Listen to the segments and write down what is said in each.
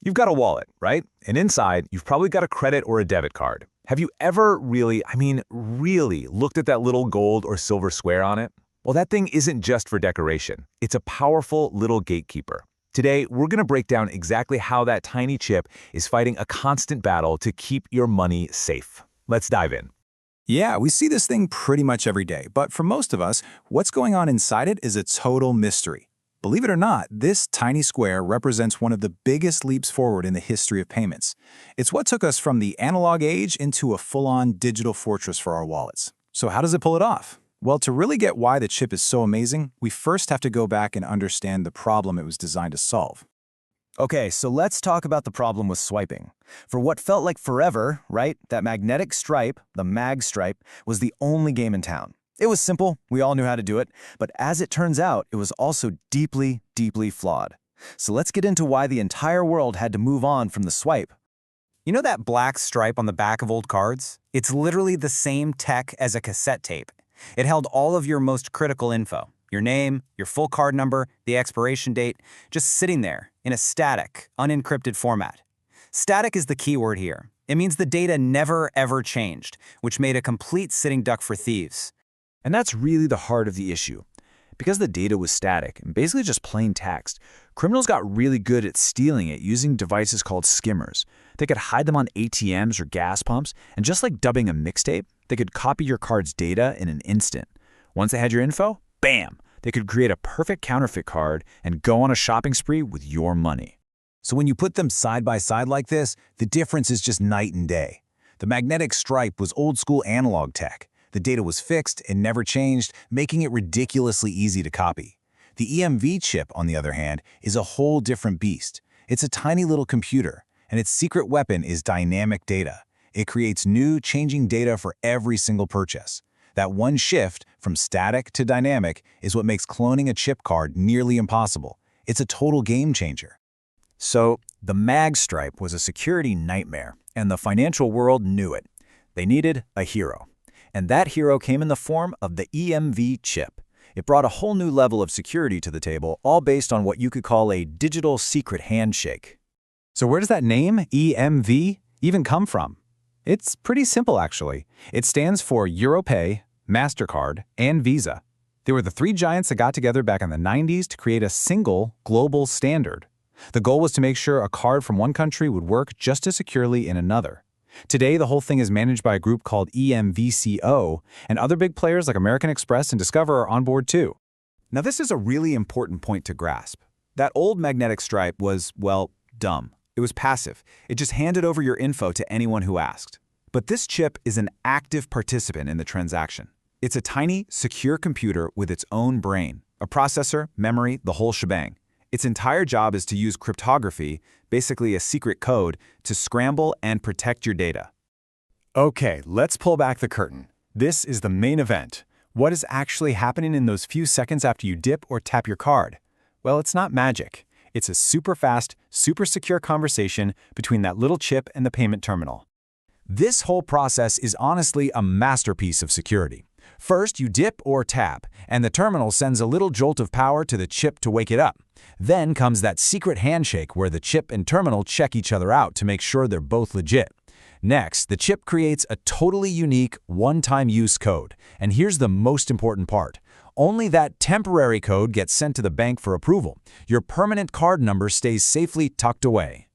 You've got a wallet, right? And inside, you've probably got a credit or a debit card. Have you ever really looked at that little gold or silver square on it? Well, that thing isn't just for decoration. It's a powerful little gatekeeper. Today, we're going to break down exactly how that tiny chip is fighting a constant battle to keep your money safe. Let's dive in. Yeah, we see this thing pretty much every day, but for most of us, what's going on inside it is a total mystery. Believe it or not, this tiny square represents one of the biggest leaps forward in the history of payments. It's what took us from the analog age into a full-on digital fortress for our wallets. So how does it pull it off? Well, to really get why the chip is so amazing, we first have to go back and understand the problem it was designed to solve. Okay, so let's talk about the problem with swiping. For what felt like forever, right, that magnetic stripe, the mag stripe, was the only game in town. It was simple, we all knew how to do it, but as it turns out, it was also deeply, deeply flawed. So let's get into why the entire world had to move on from the swipe. You know that black stripe on the back of old cards? It's literally the same tech as a cassette tape. It held all of your most critical info. Your name, your full card number, the expiration date, just sitting there in a static, unencrypted format. Static is the key word here. It means the data never ever changed, which made a complete sitting duck for thieves. And that's really the heart of the issue. Because the data was static and basically just plain text, criminals got really good at stealing it using devices called skimmers. They could hide them on ATMs or gas pumps, and just like dubbing a mixtape, they could copy your card's data in an instant. Once they had your info, bam! They could create a perfect counterfeit card and go on a shopping spree with your money. So when you put them side by side like this, the difference is just night and day. The magnetic stripe was old-school analog tech. The data was fixed and never changed, making it ridiculously easy to copy. The EMV chip, on the other hand, is a whole different beast. It's a tiny little computer, and its secret weapon is dynamic data. It creates new, changing data for every single purchase. That one shift from static to dynamic is what makes cloning a chip card nearly impossible. It's a total game changer. So, the mag stripe was a security nightmare, and the financial world knew it. They needed a hero. And that hero came in the form of the EMV chip. It brought a whole new level of security to the table, all based on what you could call a digital secret handshake. So where does that name, EMV, even come from? It's pretty simple, actually. It stands for EuroPay, MasterCard, and Visa. They were the three giants that got together back in the 90s to create a single global standard. The goal was to make sure a card from one country would work just as securely in another. Today, the whole thing is managed by a group called EMVCO, and other big players like American Express and Discover are on board too. Now, this is a really important point to grasp. That old magnetic stripe was, well, dumb. It was passive. It just handed over your info to anyone who asked. But this chip is an active participant in the transaction. It's a tiny, secure computer with its own brain, a processor, memory, the whole shebang. Its entire job is to use cryptography, basically a secret code, to scramble and protect your data. Okay, let's pull back the curtain. This is the main event. What is actually happening in those few seconds after you dip or tap your card? Well, it's not magic. It's a super fast, super secure conversation between that little chip and the payment terminal. This whole process is honestly a masterpiece of security. First, you dip or tap, and the terminal sends a little jolt of power to the chip to wake it up. Then comes that secret handshake where the chip and terminal check each other out to make sure they're both legit. Next, the chip creates a totally unique one-time use code. And here's the most important part. Only that temporary code gets sent to the bank for approval. Your permanent card number stays safely tucked away.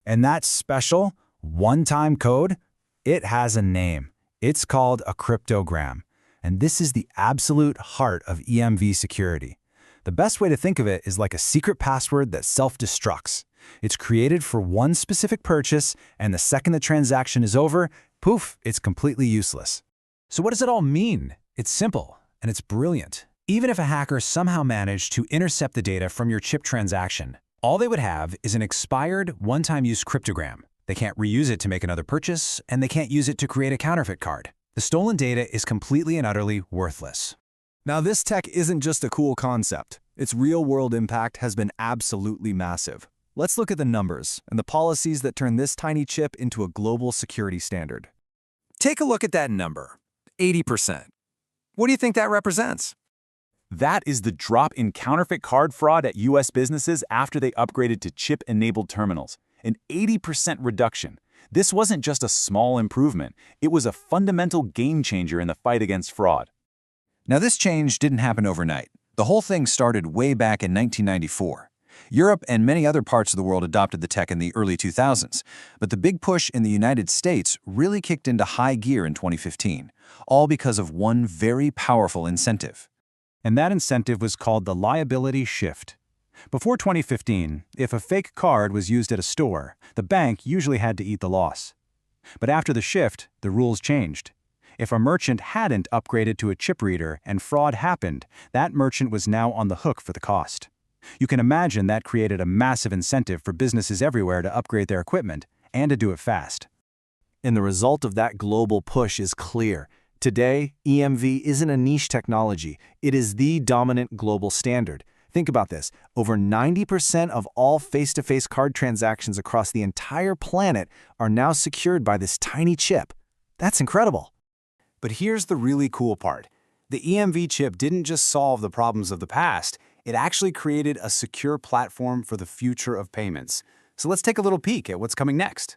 And that special, one-time code, it has a name. It's called a cryptogram. And this is the absolute heart of EMV security. The best way to think of it is like a secret password that self-destructs. It's created for one specific purchase, and the second the transaction is over, poof, it's completely useless. So what does it all mean? It's simple, and it's brilliant. Even if a hacker somehow managed to intercept the data from your chip transaction, all they would have is an expired, one-time use cryptogram. They can't reuse it to make another purchase, and they can't use it to create a counterfeit card. The stolen data is completely and utterly worthless. Now, this tech isn't just a cool concept. Its real-world impact has been absolutely massive. Let's look at the numbers and the policies that turn this tiny chip into a global security standard. Take a look at that number, 80%. What do you think that represents? That is the drop in counterfeit card fraud at U.S. businesses after they upgraded to chip-enabled terminals. an 80% reduction. This wasn't just a small improvement, it was a fundamental game changer in the fight against fraud. Now, this change didn't happen overnight. The whole thing started way back in 1994. Europe and many other parts of the world adopted the tech in the early 2000s, but the big push in the United States really kicked into high gear in 2015, all because of one very powerful incentive. And that incentive was called the liability shift. Before 2015, if a fake card was used at a store, the bank usually had to eat the loss. But after the shift, the rules changed. If a merchant hadn't upgraded to a chip reader and fraud happened, that merchant was now on the hook for the cost. You can imagine that created a massive incentive for businesses everywhere to upgrade their equipment and to do it fast. And the result of that global push is clear. Today, EMV isn't a niche technology. It is the dominant global standard. Think about this. Over 90% of all face-to-face card transactions across the entire planet are now secured by this tiny chip. That's incredible. But here's the really cool part. The EMV chip didn't just solve the problems of the past, it actually created a secure platform for the future of payments. So let's take a little peek at what's coming next.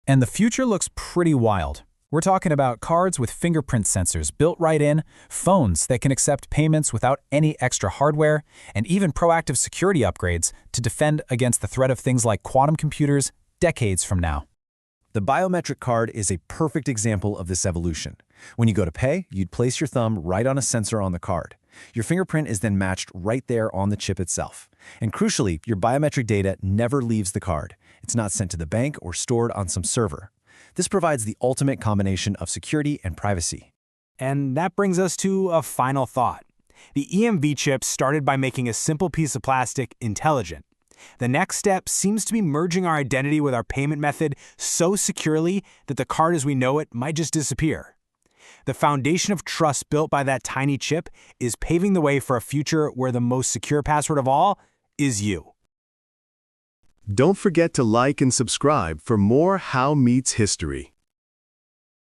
And the future looks pretty wild. We're talking about cards with fingerprint sensors built right in, phones that can accept payments without any extra hardware, and even proactive security upgrades to defend against the threat of things like quantum computers decades from now. The biometric card is a perfect example of this evolution. When you go to pay, you'd place your thumb right on a sensor on the card. Your fingerprint is then matched right there on the chip itself. And crucially, your biometric data never leaves the card. It's not sent to the bank or stored on some server. This provides the ultimate combination of security and privacy. And that brings us to a final thought. The EMV chip started by making a simple piece of plastic intelligent. The next step seems to be merging our identity with our payment method so securely that the card as we know it might just disappear. The foundation of trust built by that tiny chip is paving the way for a future where the most secure password of all is you. Don't forget to like and subscribe for more How Meets History.